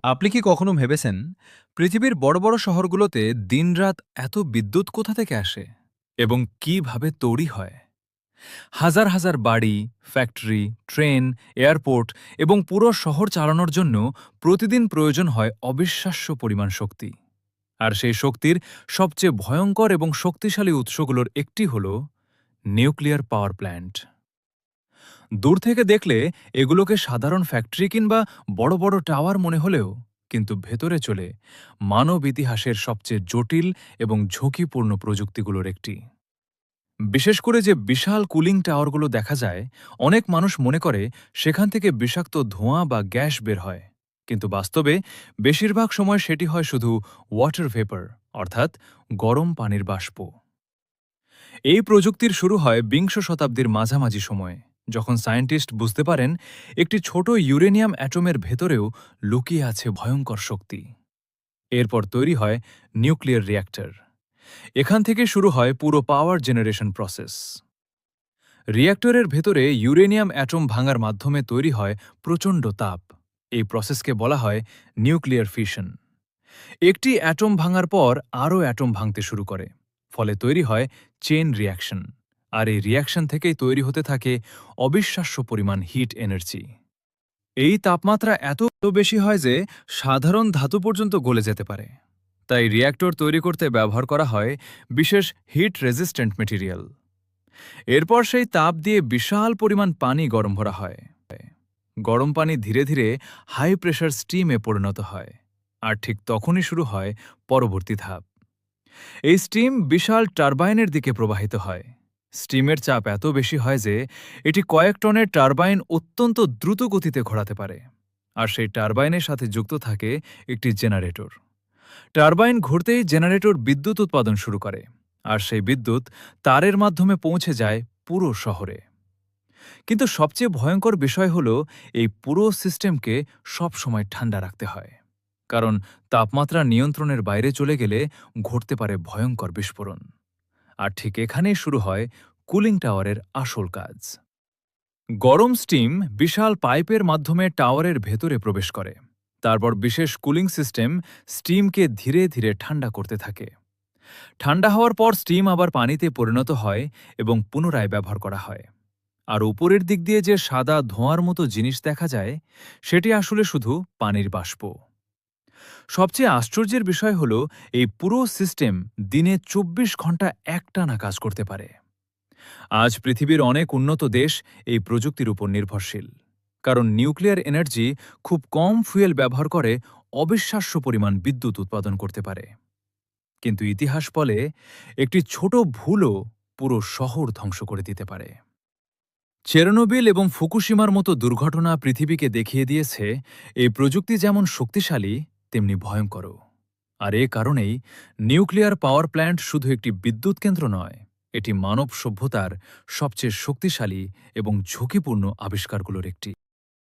আপনি কি কখনো ভেবেছেন পৃথিবীর বড় বড় শহরগুলোতে দিনরাত এত বিদ্যুৎ কোথা থেকে আসে এবং কিভাবে তৈরি হয়? হাজার হাজার বাড়ি, ফ্যাক্টরি, ট্রেন, এয়ারপোর্ট এবং পুরো শহর চালানোর জন্য প্রতিদিন প্রয়োজন হয় অবিশ্বাস্য পরিমাণ শক্তি। আর সেই শক্তির সবচেয়ে ভয়ঙ্কর এবং শক্তিশালী উৎসগুলোর একটি হল নিউক্লিয়ার পাওয়ার প্ল্যান্ট। দূর থেকে দেখলে এগুলোকে সাধারণ ফ্যাক্টরি কিংবা বড় বড় টাওয়ার মনে হলেও কিন্তু ভেতরে চলে মানব ইতিহাসের সবচেয়ে জটিল এবং ঝুঁকিপূর্ণ প্রযুক্তিগুলোর একটি। বিশেষ করে যে বিশাল কুলিং টাওয়ারগুলো দেখা যায়, অনেক মানুষ মনে করে সেখান থেকে বিষাক্ত ধোঁয়া বা গ্যাস বের হয়, কিন্তু বাস্তবে বেশিরভাগ সময় সেটি হয় শুধু ওয়াটার ভেপার, অর্থাৎ গরম পানির বাষ্প। এই প্রযুক্তির শুরু হয় বিংশ শতাব্দীর মাঝামাঝি সময়ে, যখন সায়েন্টিস্ট বুঝতে পারেন একটি ছোট ইউরেনিয়াম অ্যাটমের ভেতরেও লুকিয়ে আছে ভয়ঙ্কর শক্তি। এরপর তৈরি হয় নিউক্লিয়ার রিয়্যাক্টর। এখান থেকে শুরু হয় পুরো পাওয়ার জেনারেশন প্রসেস। রিয়্যাক্টরের ভেতরে ইউরেনিয়াম অ্যাটম ভাঙার মাধ্যমে তৈরি হয় প্রচণ্ড তাপ। এই প্রসেসকে বলা হয় নিউক্লিয়ার ফিশন। একটি অ্যাটম ভাঙার পর আরও অ্যাটম ভাঙতে শুরু করে, ফলে তৈরি হয় চেইন রিয়াকশন। আর এই রিয়াকশন থেকেই তৈরি হতে থাকে অবিশ্বাস্য পরিমাণ হিট এনার্জি। এই তাপমাত্রা এত বেশি হয় যে সাধারণ ধাতু পর্যন্ত গলে যেতে পারে। তাই রিয়্যাক্টর তৈরি করতে ব্যবহার করা হয় বিশেষ হিট রেজিস্ট্যান্ট মেটেরিয়াল। এরপর সেই তাপ দিয়ে বিশাল পরিমাণ পানি গরম করা হয়। গরম পানি ধীরে ধীরে হাই প্রেশার স্টিমে পরিণত হয়। আর ঠিক তখনই শুরু হয় পরবর্তী ধাপ। এই স্টিম বিশাল টারবাইনের দিকে প্রবাহিত হয়। স্টিমের চাপ এত বেশি হয় যে এটি কয়েক টনের টারবাইন অত্যন্ত দ্রুত গতিতে ঘোরাতে পারে। আর সেই টারবাইনের সাথে যুক্ত থাকে একটি জেনারেটর। টারবাইন ঘুরতেই জেনারেটর বিদ্যুৎ উৎপাদন শুরু করে। আর সেই বিদ্যুৎ তারের মাধ্যমে পৌঁছে যায় পুরো শহরে। কিন্তু সবচেয়ে ভয়ঙ্কর বিষয় হল, এই পুরো সিস্টেমকে সবসময় ঠান্ডা রাখতে হয়। কারণ তাপমাত্রা নিয়ন্ত্রণের বাইরে চলে গেলে ঘটতে পারে ভয়ঙ্কর বিস্ফোরণ। আর ঠিক এখানেই শুরু হয় কুলিং টাওয়ারের আসল কাজ। গরম স্টিম বিশাল পাইপের মাধ্যমে টাওয়ারের ভেতরে প্রবেশ করে। তারপর বিশেষ কুলিং সিস্টেম স্টিমকে ধীরে ধীরে ঠান্ডা করতে থাকে। ঠান্ডা হওয়ার পর স্টিম আবার পানিতে পরিণত হয় এবং পুনরায় ব্যবহার করা হয়। আর উপরের দিক দিয়ে যে সাদা ধোঁয়ার মতো জিনিস দেখা যায়, সেটি আসলে শুধু পানির বাষ্প। সবচেয়ে আশ্চর্যের বিষয় হল, এই পুরো সিস্টেম দিনে ২৪ ঘন্টা একটানা কাজ করতে পারে। আজ পৃথিবীর অনেক উন্নত দেশ এই প্রযুক্তির উপর নির্ভরশীল, কারণ নিউক্লিয়ার এনার্জি খুব কম ফুয়েল ব্যবহার করে অবিশ্বাস্য পরিমাণ বিদ্যুৎ উৎপাদন করতে পারে। কিন্তু ইতিহাস বলে, একটি ছোট ভুলও পুরো শহর ধ্বংস করে দিতে পারে। চেরনোবিল এবং ফুকুশিমার মতো দুর্ঘটনা পৃথিবীকে দেখিয়ে দিয়েছে এই প্রযুক্তি যেমন শক্তিশালী, তেমনি ভয়ঙ্করও। আর এ কারণেই নিউক্লিয়ার পাওয়ার প্ল্যান্ট শুধু একটি বিদ্যুৎ কেন্দ্র নয়, এটি মানব সভ্যতার সবচেয়ে শক্তিশালী এবং ঝুঁকিপূর্ণ আবিষ্কারগুলোর একটি।